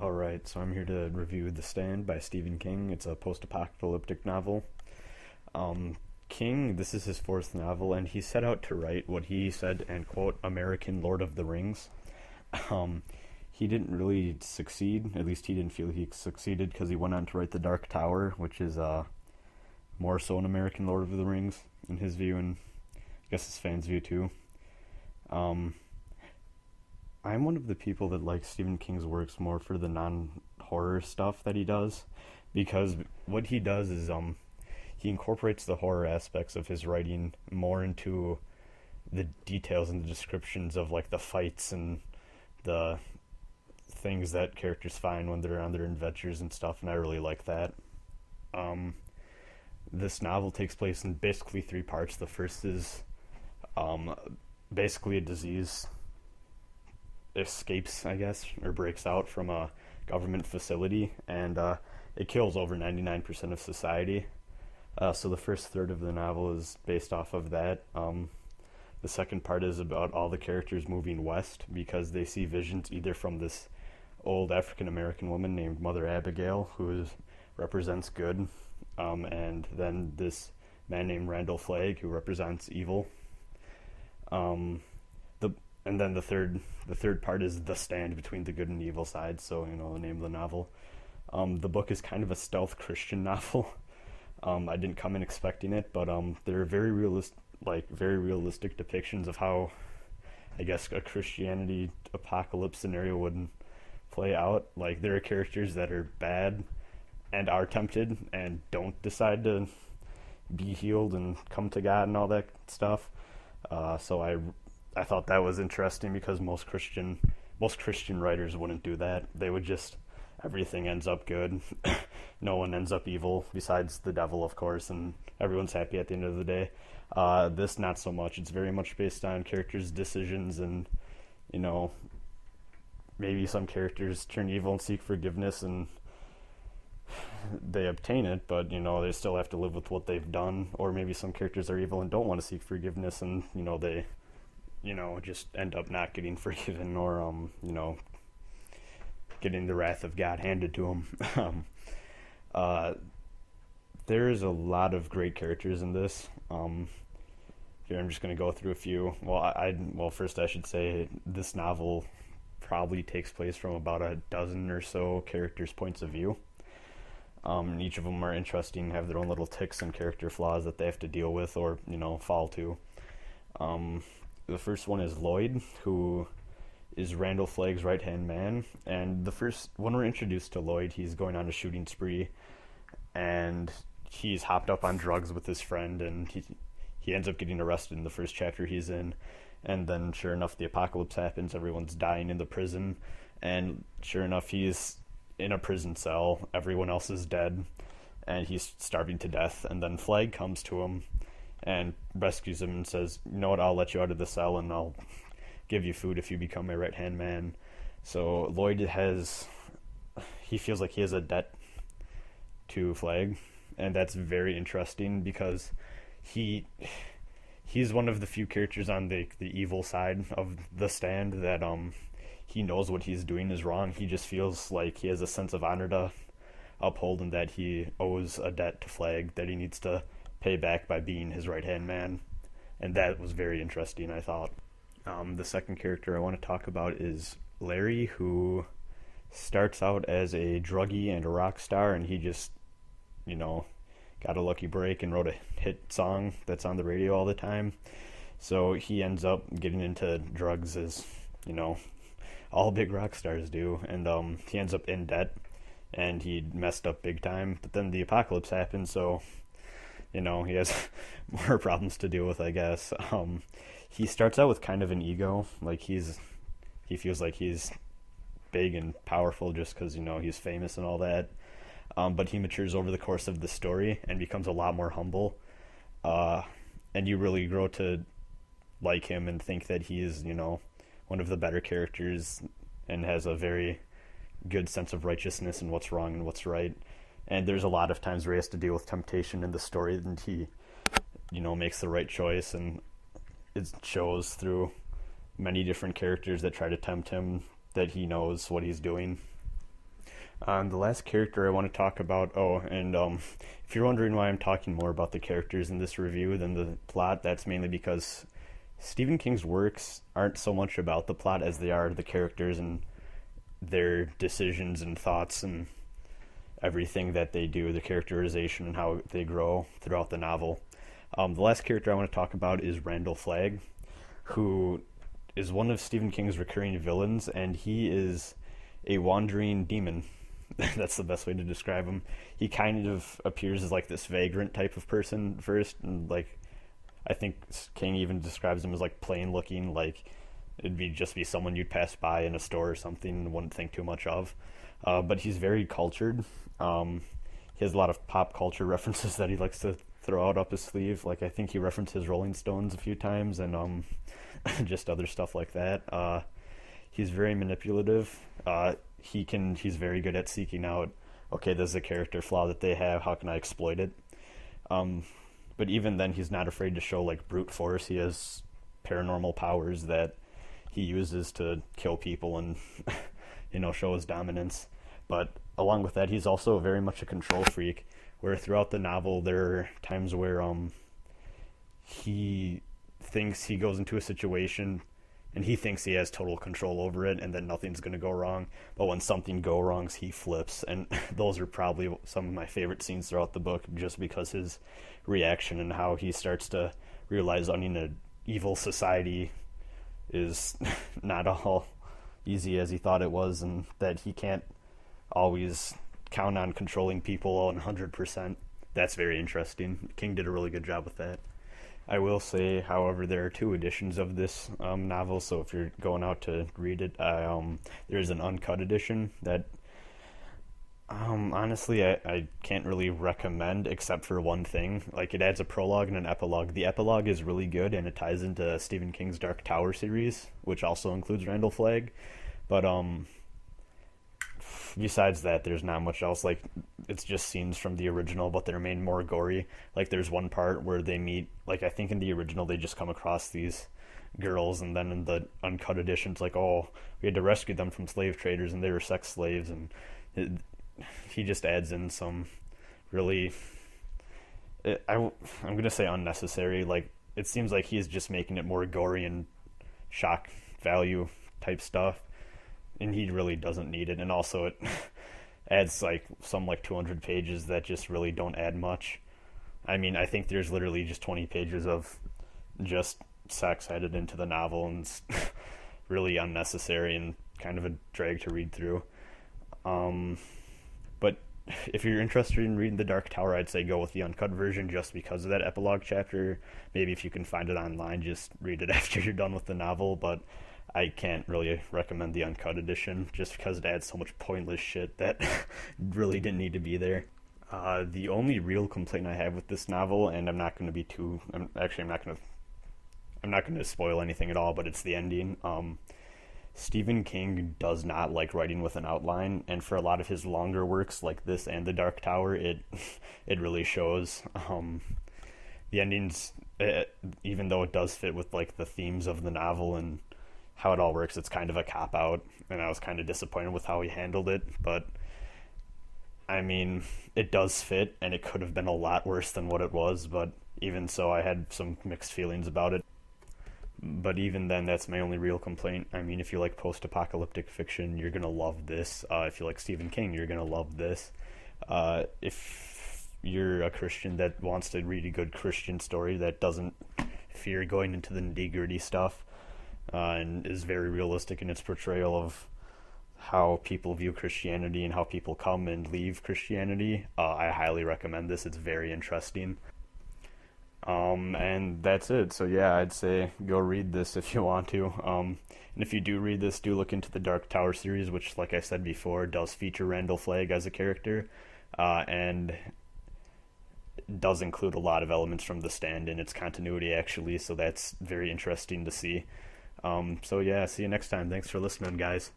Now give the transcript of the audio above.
Alright, so I'm here to review The Stand by Stephen King. It's a post apocalyptic novel. Um, King, this is his fourth novel, and he set out to write what he said, and quote, American Lord of the Rings. Um, he didn't really succeed, at least he didn't feel he succeeded, because he went on to write The Dark Tower, which is more so an American Lord of the Rings, in his view, and I guess his fans' view too. Um, I'm one of the people that likes Stephen King's works more for the non-horror stuff that he does, because what he does is he incorporates the horror aspects of his writing more into the details and the descriptions of like the fights and the things that characters find when they're on their adventures and stuff, and I really like that. Um, this novel takes place in basically three parts. The first is um, basically a disease escapes, I guess, or breaks out from a government facility, and it kills over 99% of society. So the first third of the novel is based off of that. The second part is about all the characters moving west because they see visions either from this old African American woman named Mother Abigail, who represents good, and then this man named Randall Flagg, who represents evil. Um, the and then the third part is the stand between the good and evil sides. So the name of the novel. The book is kind of a stealth Christian novel. I didn't come in expecting it, but there are very realistic depictions of how, I guess, a Christianity apocalypse scenario would play out. Like there are characters that are bad and are tempted and don't decide to be healed and come to God and all that stuff. So I thought that was interesting because most Christian writers wouldn't do that. They would just everything ends up good. No one ends up evil besides the devil, of course, and everyone's happy at the end of the day. This not so much. It's very much based on characters' decisions, and you know maybe some characters turn evil and seek forgiveness and they obtain it, but they still have to live with what they've done. Or maybe some characters are evil and don't want to seek forgiveness, and they just end up not getting forgiven, or getting the wrath of God handed to them. uh, there's a lot of great characters in this. Here I'm just going to go through a few. Well, first I should say this novel probably takes place from about a dozen or so characters' points of view. And each of them are interesting, have their own little ticks and character flaws that they have to deal with or fall to. The first one is Lloyd, who is Randall Flagg's right-hand man. And when we're introduced to Lloyd, he's going on a shooting spree, and he's hopped up on drugs with his friend, and he ends up getting arrested in the first chapter he's in. And then, sure enough, the apocalypse happens. Everyone's dying in the prison, and sure enough, he's in a prison cell. Everyone else is dead, and he's starving to death. And then Flagg comes to him and rescues him and says, "You know what? I'll let you out of the cell, and I'll give you food if you become my right-hand man." So Lloyd he feels like he has a debt to Flagg, and that's very interesting because he's one of the few characters on the evil side of the stand that he knows what he's doing is wrong. He just feels like he has a sense of honor to uphold, and that he owes a debt to Flagg that he needs to pay back by being his right-hand man. And that was very interesting, I thought. The second character I want to talk about is Larry, who starts out as a druggie and a rock star, and he just, got a lucky break and wrote a hit song that's on the radio all the time. So he ends up getting into drugs, as, all big rock stars do, and he ends up in debt, and he messed up big time. But then the apocalypse happens, so, he has more problems to deal with, I guess. He starts out with kind of an ego, like he feels like he's big and powerful just because he's famous and all that. But he matures over the course of the story and becomes a lot more humble. And you really grow to like him and think that he is one of the better characters and has a very good sense of righteousness and what's wrong and what's right. And there's a lot of times where he has to deal with temptation in the story, and he makes the right choice, and it shows through many different characters that try to tempt him that he knows what he's doing. The last character I want to talk about. Oh, and if you're wondering why I'm talking more about the characters in this review than the plot, that's mainly because Stephen King's works aren't so much about the plot as they are the characters and their decisions and thoughts and everything that they do, the characterization and how they grow throughout the novel. The last character I want to talk about is Randall Flagg, who is one of Stephen King's recurring villains, and he is a wandering demon. That's the best way to describe him. He kind of appears as like this vagrant type of person first, and like I think King even describes him as like plain looking, like it'd be just be someone you'd pass by in a store or something and wouldn't think too much of. But he's very cultured. He has a lot of pop culture references that he likes to throw out up his sleeve. Like I think he references Rolling Stones a few times and just other stuff like that. He's very manipulative. He's very good at seeking out, okay, this is a character flaw that they have, how can I exploit it? But even then, he's not afraid to show like brute force. He has paranormal powers that he uses to kill people and show his dominance. But along with that, he's also very much a control freak, where throughout the novel there are times where he thinks he goes into a situation and he thinks he has total control over it and that nothing's going to go wrong. But when something goes wrong, he flips. And those are probably some of my favorite scenes throughout the book, just because his reaction and how he starts to realize owning an evil society is not all easy as he thought it was, and that he can't always count on controlling people 100%. That's very interesting. King did a really good job with that. I will say, however, there are two editions of this novel, so if you're going out to read it, there's an uncut edition that honestly I can't really recommend, except for one thing. Like, it adds a prologue and an epilogue. The epilogue is really good, and it ties into Stephen King's Dark Tower series, which also includes Randall Flagg. But besides that, there's not much else. Like, it's just scenes from the original, but they're made more gory. Like, there's one part where they meet, like, I think in the original they just come across these girls, and then in the uncut edition it's like, oh, we had to rescue them from slave traders and they were sex slaves. And he just adds in some really, I'm gonna say unnecessary, like, it seems like he's just making it more gory and shock value type stuff, and he really doesn't need it. And also it adds like 200 pages that just really don't add much. I mean, I think there's literally just 20 pages of just sex added into the novel, and it's really unnecessary and kind of a drag to read through. But if you're interested in reading The Dark Tower, I'd say go with the uncut version, just because of that epilogue chapter. Maybe if you can find it online, just read it after you're done with the novel. But I can't really recommend the uncut edition, just because it adds so much pointless shit that really didn't need to be there. The only real complaint I have with this novel, and I'm not going to spoil anything at all, but it's the ending. Stephen King does not like writing with an outline, and for a lot of his longer works like this and The Dark Tower, it really shows. The endings, even though it does fit with like the themes of the novel and how it all works, it's kind of a cop-out, and I was kind of disappointed with how he handled it. But I mean, it does fit, and it could have been a lot worse than what it was, but even so, I had some mixed feelings about it. But even then, that's my only real complaint. I mean, if you like post-apocalyptic fiction, you're gonna love this. If you like Stephen King, you're gonna love this. If you're a Christian that wants to read a good Christian story that doesn't fear going into the nitty-gritty stuff, and is very realistic in its portrayal of how people view Christianity and how people come and leave Christianity, I highly recommend this. It's very interesting. And that's it. So yeah, I'd say go read this if you want to. And if you do read this, do look into the Dark Tower series, which, like I said before, does feature Randall Flagg as a character, and does include a lot of elements from The Stand in its continuity, actually, so that's very interesting to see. So yeah, see you next time. Thanks for listening, guys.